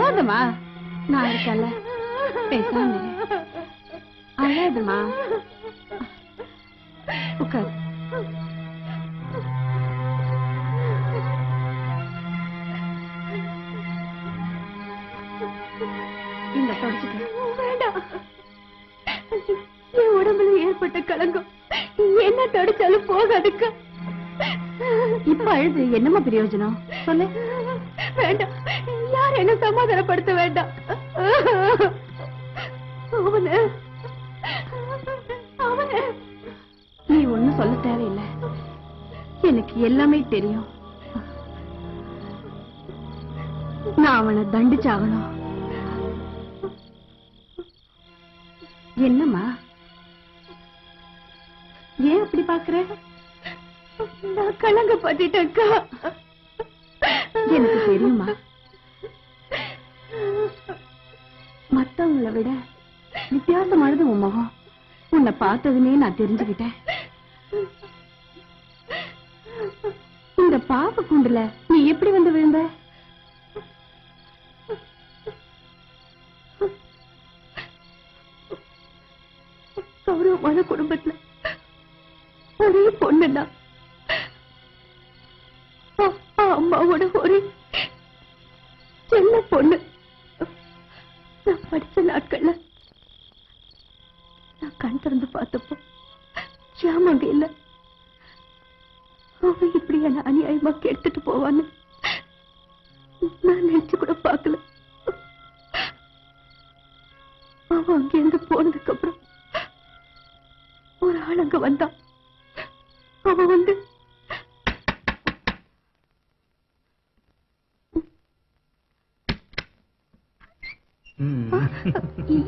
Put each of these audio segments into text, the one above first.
அழாதமா, நான் இருக்கல, பேசாம அழாதமா. உட்கார். இந்த தொடச்சுக்க. வேண்டாம், என் உடம்புல ஏற்பட்ட களங்கம் என்ன தொடச்சாலும் போகாதுக்கா. இப்ப அழுது என்னமா பிரயோஜனம் சொல்லு. வேண்டாம், யார் என்ன சமாதானப்படுத்த வேண்டாம். நீ ஒண்ணும் சொல்ல தேவையில்லை, எனக்கு எல்லாமே தெரியும். நான் அவனை தண்டிச்சாகணும். என்னம்மா ஏன் அப்படி பாக்குற? நான் கலங்க பட்டுட்டேன்க்கா. எனக்கு தெரியுமா, மத்தவங்களை விட வித்தியாசமானது உன் முகம். உன்னை பார்த்ததுமே நான் தெரிஞ்சுக்கிட்டேன். இந்த பாப்ப குண்டுல நீ எப்படி வந்து விழுந்த? கௌரவமான குடும்பத்துல ஒரே பொண்ணுதான், அம்மாவோட ஒரு சின்ன பொண்ணு. நான் படிச்ச நாட்கள்ல நான் கண் திறந்து பார்த்தப்போ ஜாமங்க இல்ல. அவ இப்படி என்ன அநியாயமா கெடுத்துட்டு போவான்னு நான் நினைச்சு கூட பார்க்கல. அவ அங்கிருந்து போனதுக்கு அப்புறம் ஒரு ஆள் அங்க வந்தான். அவ வந்து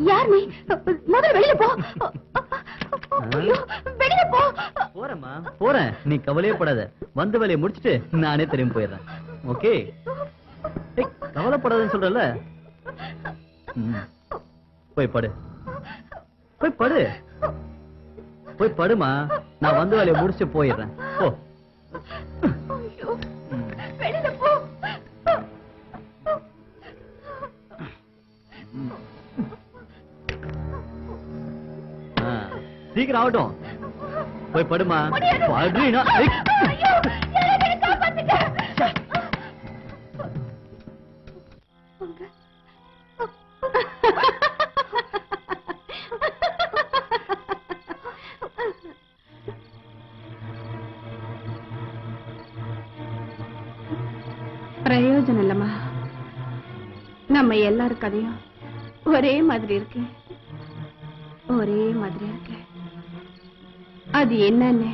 யார் நீ? முதல்ல வெளியில போ. வெளியில போ. போறேம்மா போறேன், நீ கவலையே படாத. வந்த வேலையை முடிச்சிட்டு நானே திரும்பி போயிடுறேன். ஓகே, கவலைப்படாதன்னு சொல்றல. போய் படு, போய் படு, போய் படுமா. நான் வந்த வேலையை முடிச்சு போயிடுறேன். போ. வெளியில போ. சீக்கிரம் ஆகட்டும், போய் படுமா. படுறீனா? பிரயோஜனம் இல்லம்மா, நம்ம எல்லாரும் கதையும் ஒரே மாதிரி இருக்கு, ஒரே மாதிரி இருக்கு. அது என்னன்னு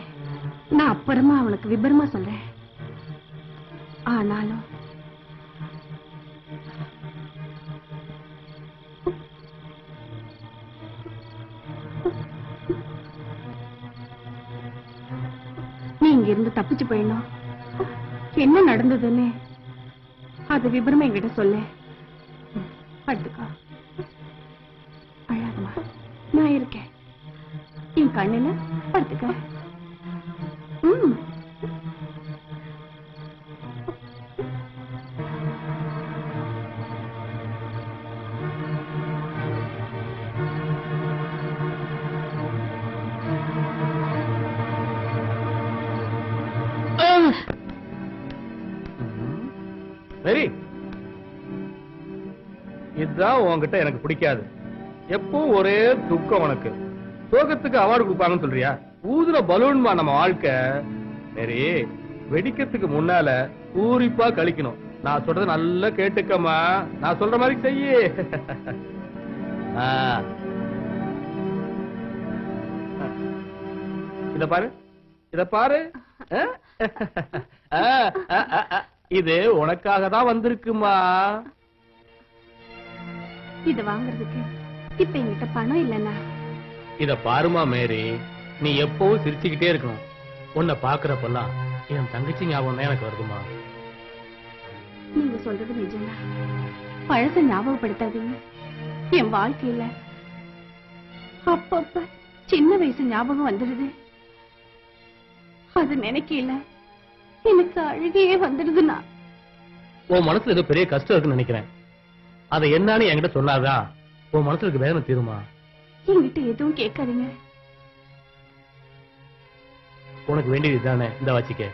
நான் அப்புறமா அவனுக்கு விபரமா சொல்றேன். ஆனாலும் நீ இங்க இருந்து தப்பிச்சு போயிடணும். என்ன நடந்ததுன்னு அது விபரமா என்கிட்ட சொல்லு. படுத்துக்கோ, அழாதமா, நான் இருக்கேன். என் கண்ணுல படுத்துக்க. சரி, இதுதான் உன்கிட்ட எனக்கு பிடிக்காது. எப்பவும் ஒரே துக்கம். உனக்கு சோகத்துக்கு அவார்டு கொடுப்பாங்கன்னு சொல்றியா? ஊதுற பலூன்மா நம்ம வாழ்க்கை. சரி, வெடிக்கிறதுக்கு முன்னால பூரிப்பா கழிக்கணும். நான் சொல்றத நல்லா கேட்டுக்கம்மா. நான் சொல்ற மாதிரி செய்யு. இத பாரு, இத பாரு. இது உனக்காக தான் வந்திருக்குமா. இது வாங்குறதுக்கு இப்ப என்கிட்ட பணம் இல்லைன்னா. இத பாருமா மேரி, நீ எப்பவும் சிரிச்சுக்கிட்டே இருக்கணும். உன்னை பாக்குறப்பெல்லாம் என் தங்கச்சி ஞாபகம் தான் எனக்கு வருதுமா. நீங்க சொல்றது நிஜம்தான். பழச ஞாபகப்படுத்தாதீங்க. என் வாழ்க்கையில அப்பப்ப சின்ன வயசு ஞாபகம் வந்துடுது. அது நினைக்கல எனக்கு அழுகையே வந்துடுதுன்னா. உன் மனசுல ஏதோ பெரிய கஷ்டம் இருக்குன்னு நினைக்கிறேன். அதை என்னன்னு என்கிட்ட சொன்னாதான் உன் மனசுல இருக்க வேதனை தீருமா? என்கிட்ட எதுவும் கேட்காதீங்க. உனக்கு வேண்டியது தானே, இந்த வச்சுக்க.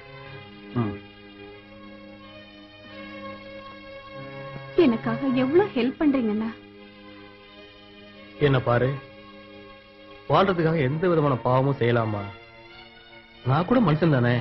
எனக்காக எவ்வளவு ஹெல்ப் பண்றீங்கண்ணா. என்ன பாரு, வாழ்றதுக்காக எந்த விதமான பாவமும் செய்யலாமா? நான் கூட மனுஷன் தானே.